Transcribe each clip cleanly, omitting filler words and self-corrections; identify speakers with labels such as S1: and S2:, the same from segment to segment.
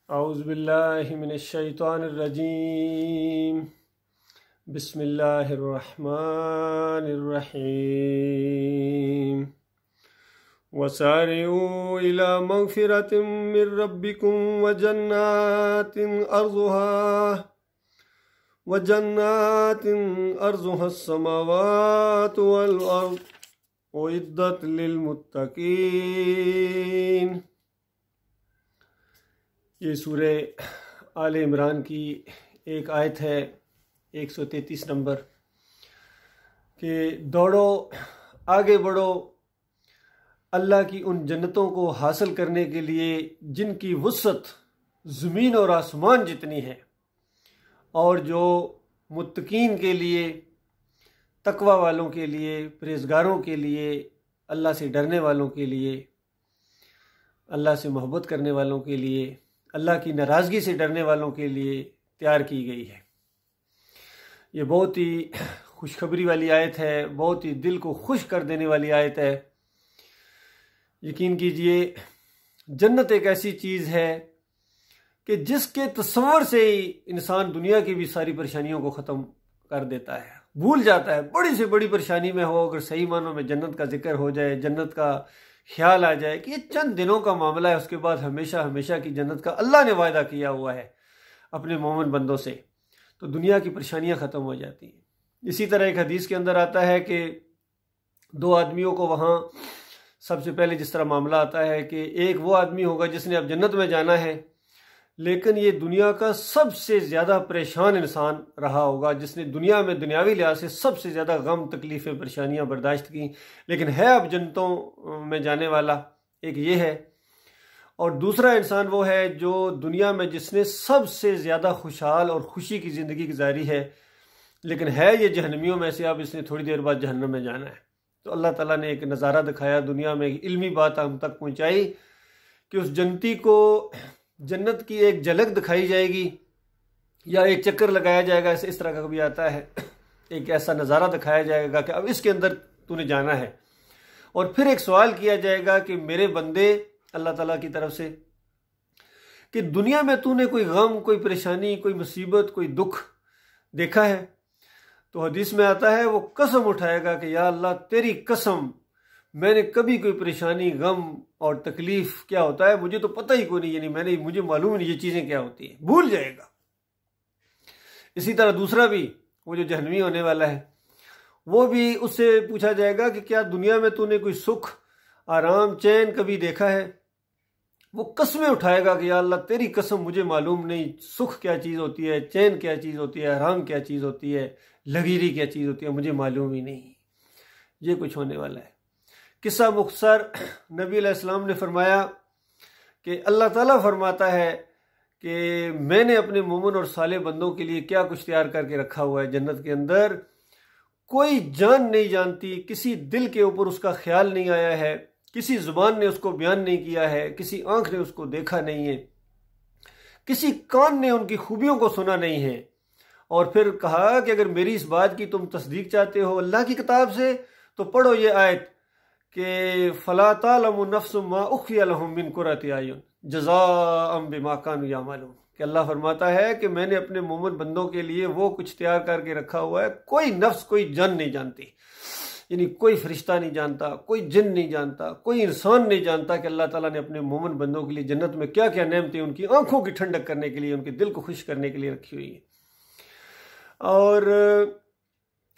S1: اعوذ باللہ من الشیطان الرجیم بسم اللہ الرحمن الرحیم وسارعوا الى مغفرۃ من ربکم وجنات ارضها السماوات والارض اعدت للمتقین۔ یہ سورہ آل عمران کی ایک آیت ہے 133 نمبر کہ دوڑو، آگے بڑھو اللہ کی ان جنتوں کو حاصل کرنے کے لیے جن کی وسعت زمین اور آسمان جتنی ہے، اور جو متقین کے لیے، تقوی والوں کے لیے، پرہیزگاروں کے لیے، اللہ سے ڈرنے والوں کے لیے، اللہ سے محبت کرنے والوں کے لیے، اللہ کی ناراضگی سے ڈرنے والوں کے لیے تیار کی گئی ہے۔ یہ بہت ہی خوشخبری والی آیت ہے، بہت ہی دل کو خوش کر دینے والی آیت ہے۔ یقین کیجئے جنت ایک ایسی چیز ہے کہ جس کے تصور سے ہی انسان دنیا کی بھی ساری پریشانیوں کو ختم کر دیتا ہے، بھول جاتا ہے۔ بڑی سے بڑی پریشانی میں ہو، اگر صحیح معنوں میں جنت کا ذکر ہو جائے، جنت کا خیال آ جائے کہ یہ چند دنوں کا معاملہ ہے، اس کے بعد ہمیشہ ہمیشہ کی جنت کا اللہ نے وعدہ کیا ہوا ہے اپنے مومن بندوں سے، تو دنیا کی پریشانیاں ختم ہو جاتی ہیں۔ اسی طرح ایک حدیث کے اندر آتا ہے کہ دو آدمیوں کو وہاں سب سے پہلے جس طرح معاملہ آتا ہے کہ ایک وہ آدمی ہوگا جس نے اب جنت میں جانا ہے، لیکن یہ دنیا کا سب سے زیادہ پریشان انسان رہا ہوگا، جس نے دنیا میں دنیاوی لحاظ سے سب سے زیادہ غم، تکلیفیں، پریشانیاں برداشت کی، لیکن ہے اب جنتوں میں جانے والا۔ ایک یہ ہے، اور دوسرا انسان وہ ہے جو دنیا میں جس نے سب سے زیادہ خوشحال اور خوشی کی زندگی گزاری ہے، لیکن ہے یہ جہنمیوں میں سے، اب اس نے تھوڑی دیر بعد جہنم میں جانا ہے۔ تو اللہ تعالیٰ نے ایک نظارہ دکھایا دنیا میں، ایک علمی بات ہم تک پہنچائی کہ اس جنتی کو جنت کی ایک جھلک دکھائی جائے گی، یا ایک چکر لگایا جائے گا، اس طرح کا کبھی آتا ہے، ایک ایسا نظارہ دکھایا جائے گا کہ اب اس کے اندر تو نے جانا ہے، اور پھر ایک سوال کیا جائے گا کہ میرے بندے اللہ تعالیٰ کی طرف سے کہ دنیا میں تو نے کوئی غم، کوئی پریشانی، کوئی مصیبت، کوئی دکھ دیکھا ہے؟ تو حدیث میں آتا ہے وہ قسم اٹھائے گا کہ یا اللہ تیری قسم، میں نے کبھی کوئی پریشانی، غم اور تکلیف کیا ہوتا ہے مجھے تو پتہ ہی کوئی نہیں، یعنی مجھے معلوم نہیں یہ چیزیں کیا ہوتی ہیں، بھول جائے گا۔ اسی طرح دوسرا بھی، وہ جو جہنمی ہونے والا ہے، وہ بھی اس سے پوچھا جائے گا کہ کیا دنیا میں تو نے کوئی سکھ، آرام، چین کبھی دیکھا ہے؟ وہ قسمیں اٹھائے گا کہ یا اللہ تیری قسم مجھے معلوم نہیں سکھ کیا چیز ہوتی ہے، چین کیا چیز ہوتی ہے، آرام کیا چیز ہوتی ہے، لگیری کیا چیز ہوتی ہے، مجھے معلوم ہی نہیں۔ یہ کچھ ہونے والا ہے۔ قصہ مختصر، نبی علیہ السلام نے فرمایا کہ اللہ تعالیٰ فرماتا ہے کہ میں نے اپنے مومن اور صالح بندوں کے لیے کیا کچھ تیار کر کے رکھا ہوا ہے جنت کے اندر، کوئی جان نہیں جانتی، کسی دل کے اوپر اس کا خیال نہیں آیا ہے، کسی زبان نے اس کو بیان نہیں کیا ہے، کسی آنکھ نے اس کو دیکھا نہیں ہے، کسی کان نے ان کی خوبیوں کو سنا نہیں ہے۔ اور پھر کہا کہ اگر میری اس بات کی تم تصدیق چاہتے ہو اللہ کی کتاب سے تو پڑھو یہ آیت کہ فَلَا تَعْلَمُ نَفْسٌ مَا أُخْفِيَ لَهُم مِّن قُرَّةِ أَعْيُنٍ جَزَاءً بِمَا كَانُوا يَعْمَلُونَ، کہ اللہ فرماتا ہے کہ میں نے اپنے مومن بندوں کے لیے وہ کچھ تیار کر کے رکھا ہوا ہے، کوئی نفس، کوئی جان نہیں جانتی، یعنی کوئی فرشتہ نہیں جانتا، کوئی جن نہیں جانتا، کوئی انسان نہیں جانتا کہ اللہ تعالیٰ نے اپنے مومن بندوں کے لیے جنت میں کیا کیا نعمتیں ان کی آنکھوں کی ٹھنڈک کرنے کے لیے، ان کے دل کو خوش کرنے کے لیے رکھی ہوئی ہیں۔ اور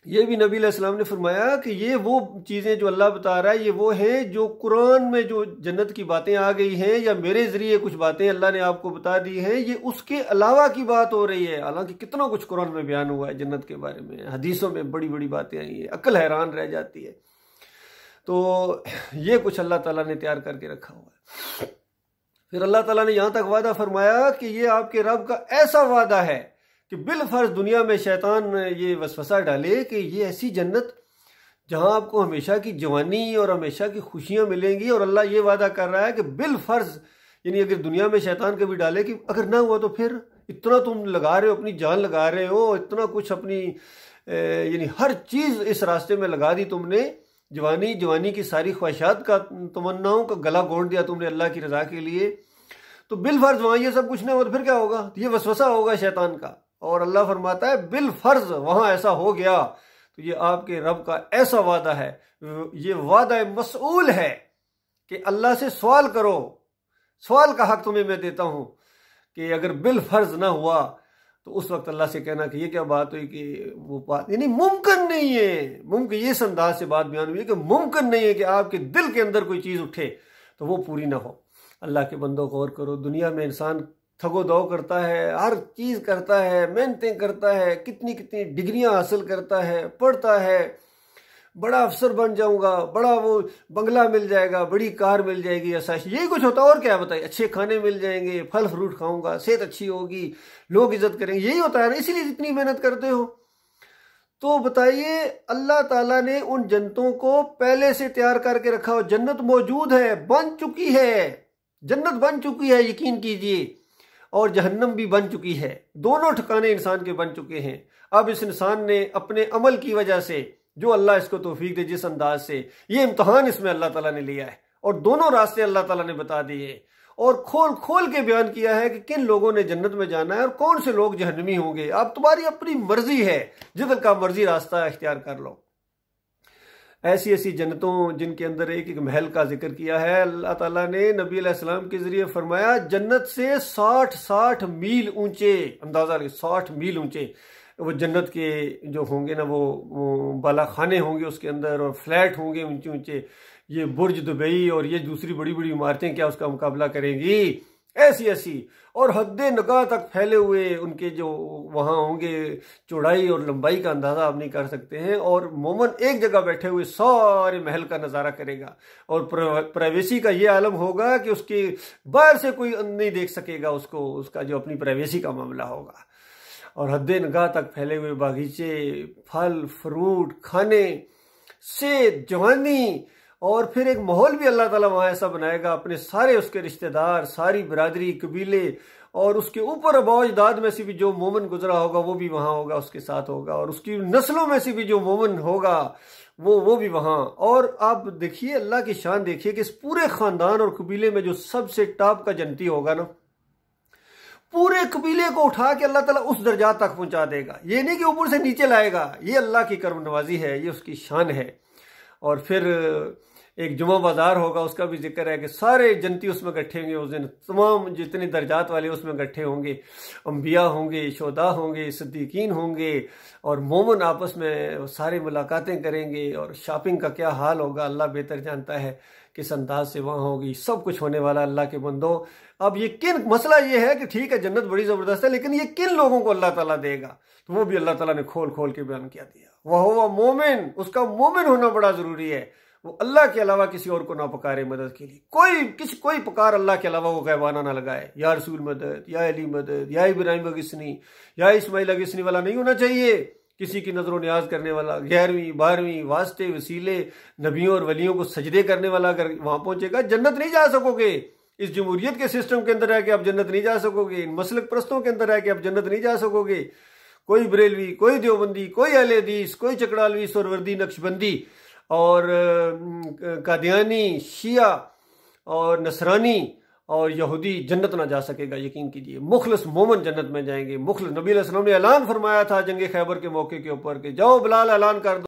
S1: یہ بھی نبی علیہ السلام نے فرمایا کہ یہ وہ چیزیں جو اللہ بتا رہا ہے یہ وہ ہیں جو قرآن میں جو جنت کی باتیں آ گئی ہیں، یا میرے ذریعے کچھ باتیں اللہ نے آپ کو بتا دی ہیں، یہ اس کے علاوہ کی بات ہو رہی ہے۔ حالانکہ کتنا کچھ قرآن میں بیان ہوا ہے جنت کے بارے میں، حدیثوں میں بڑی بڑی باتیں آئی ہیں، عقل حیران رہ جاتی ہے۔ تو یہ کچھ اللہ تعالیٰ نے تیار کر کے رکھا ہوا ہے۔ پھر اللہ تعالیٰ نے یہاں تک وعدہ فرمایا کہ یہ آپ کے رب کا ایسا وعدہ ہے کہ بالفرض دنیا میں شیطان یہ وسوسہ ڈالے کہ یہ ایسی جنت جہاں آپ کو ہمیشہ کی جوانی اور ہمیشہ کی خوشیاں ملیں گی، اور اللہ یہ وعدہ کر رہا ہے کہ بالفرض، یعنی اگر دنیا میں شیطان کبھی ڈالے کہ اگر نہ ہوا تو پھر اتنا تم لگا رہے ہو، اپنی جان لگا رہے ہو، اتنا کچھ اپنی یعنی ہر چیز اس راستے میں لگا دی تم نے، جوانی کی ساری خواہشات کا، تمناؤں کا گلا گھونٹ دیا تم نے اللہ کی رضا کے لیے، تو بالفرض وہاں یہ سب کچھ نہیں ہو تو پھر کیا ہوگا؟ یہ وسوسہ ہوگا شیطان کا، اور اللہ فرماتا ہے بالفرض وہاں ایسا ہو گیا تو یہ آپ کے رب کا ایسا وعدہ ہے، یہ وعدہ مسئول ہے کہ اللہ سے سوال کرو، سوال کا حق تمہیں میں دیتا ہوں کہ اگر بالفرض نہ ہوا تو اس وقت اللہ سے کہنا کہ یہ کیا بات ہوئی کہ وہ بات، یعنی ممکن نہیں ہے، ممکن یہ انداز سے بات بیان ہوئی ہے کہ ممکن نہیں ہے کہ آپ کے دل کے اندر کوئی چیز اٹھے تو وہ پوری نہ ہو۔ اللہ کے بندوں غور کرو، دنیا میں انسان تھگو دو کرتا ہے، ہر چیز کرتا ہے، محنتیں کرتا ہے، کتنی کتنی ڈگریاں حاصل کرتا ہے، پڑھتا ہے، بڑا افسر بن جاؤں گا، بڑا وہ بنگلہ مل جائے گا، بڑی کار مل جائے گی، ایسا یہی کچھ ہوتا ہے، اور کیا بتائیے، اچھے کھانے مل جائیں گے، پھل فروٹ کھاؤں گا، صحت اچھی ہوگی، لوگ عزت کریں گے، یہی ہوتا ہے نا، اسی لیے اتنی محنت کرتے ہو۔ تو بتائیے اللہ تعالیٰ نے ان جنتوں کو پہلے سے تیار کر کے رکھا ہو، جنت موجود ہے، بن چکی ہے، جنت بن چکی ہے، یقین کیجئے، اور جہنم بھی بن چکی ہے، دونوں ٹھکانے انسان کے بن چکے ہیں۔ اب اس انسان نے اپنے عمل کی وجہ سے، جو اللہ اس کو توفیق دے جس انداز سے، یہ امتحان اس میں اللہ تعالیٰ نے لیا ہے، اور دونوں راستے اللہ تعالیٰ نے بتا دیے اور کھول کھول کے بیان کیا ہے کہ کن لوگوں نے جنت میں جانا ہے اور کون سے لوگ جہنمی ہوں گے۔ اب تمہاری اپنی مرضی ہے، جدھر کا مرضی راستہ اختیار کر لو۔ ایسی ایسی جنتوں جن کے اندر ایک ایک محل کا ذکر کیا ہے، اللہ تعالیٰ نے نبی علیہ السلام کے ذریعے فرمایا جنت سے 60 میل اونچے، اندازہ لگے 60 میل اونچے وہ جنت کے جو ہوں گے نا، وہ بالا خانے ہوں گے اس کے اندر، اور فلیٹ ہوں گے اونچے اونچے، یہ برج دبئی اور یہ دوسری بڑی بڑی عمارتیں کیا اس کا مقابلہ کریں گی، ایسی ایسی، اور حد نگاہ تک پھیلے ہوئے ان کے جو وہاں ہوں گے، چوڑائی اور لمبائی کا اندازہ آپ نہیں کر سکتے ہیں، اور مومن ایک جگہ بیٹھے ہوئے سارے محل کا نظارہ کرے گا، اور پرائیویسی کا یہ عالم ہوگا کہ اس کے باہر سے کوئی نہیں دیکھ سکے گا اس کو، اس کا جو اپنی پرائیویسی کا معاملہ ہوگا، اور حد نگاہ تک پھیلے ہوئے باغیچے، پھل فروٹ، کھانے، صحت، جوانی، اور پھر ایک ماحول بھی اللہ تعالیٰ وہاں ایسا بنائے گا، اپنے سارے اس کے رشتہ دار، ساری برادری، قبیلے، اور اس کے اوپر آباء و اجداد میں سے بھی جو مومن گزرا ہوگا وہ بھی وہاں ہوگا، اس کے ساتھ ہوگا، اور اس کی نسلوں میں سے بھی جو مومن ہوگا وہ بھی وہاں۔ اور آپ دیکھیے اللہ کی شان دیکھیے کہ اس پورے خاندان اور قبیلے میں جو سب سے ٹاپ کا جنتی ہوگا نا، پورے قبیلے کو اٹھا کے اللہ تعالیٰ اس درجات تک پہنچا دے گا، یہ نہیں کہ اوپر سے نیچے لائے گا، یہ اللہ کی کرم نوازی ہے، یہ اس کی شان ہے۔ اور پھر ایک جمعہ بازار ہوگا، اس کا بھی ذکر ہے کہ سارے جنتی اس میں اکٹھے ہوں گے اس دن، تمام جتنے درجات والے اس میں اکٹھے ہوں گے، انبیاء ہوں گے، شہداء ہوں گے، صدیقین ہوں گے، اور مومن آپس میں سارے ملاقاتیں کریں گے، اور شاپنگ کا کیا حال ہوگا اللہ بہتر جانتا ہے کس انداز سے وہاں ہوگی، سب کچھ ہونے والا اللہ کے بندو۔ اب یہ مسئلہ یہ ہے کہ ٹھیک ہے جنت بڑی زبردست ہے، لیکن یہ کن لوگوں کو اللہ تعالیٰ دے گا، تو وہ بھی اللہ تعالیٰ نے کھول کھول کے بیان کیا دیا۔ وہ مومن، اس کا مومن ہونا بڑا ضروری ہے، وہ اللہ کے علاوہ کسی اور کو نہ پکارے مدد کے لیے، کوئی پکار اللہ کے علاوہ وہ غیبانہ نہ لگائے، یا رسول مدد، یا علی مدد، یا ابراہیم اگسنی، یا اسماعیل اگسنی والا نہیں ہونا چاہیے، کسی کی نظر و نیاز کرنے والا، 11ویں 12ویں واسطے وسیلے نبیوں اور ولیوں کو سجدے کرنے والا اگر وہاں پہنچے گا، جنت نہیں جا سکو گے۔ اس جمہوریت کے سسٹم کے اندر رہ کے آپ جنت نہیں جا سکو گے، ان مسلک پرستوں کے اندر رہ کے آپ جنت نہیں جا سکو گے۔ کوئی بریلوی، کوئی دیوبندی، کوئی اہل حدیث، کوئی چکڑالوی، سہروردی، نقشبندی اور قادیانی، شیعہ اور نصرانی اور یہودی جنت نہ جا سکے گا، یقین کیجئے۔ مخلص مومن جنت میں جائیں گے، مخلص۔ نبی علیہ السلام نے اعلان فرمایا تھا جنگ خیبر کے موقع کے اوپر کہ جاؤ بلال اعلان کر دو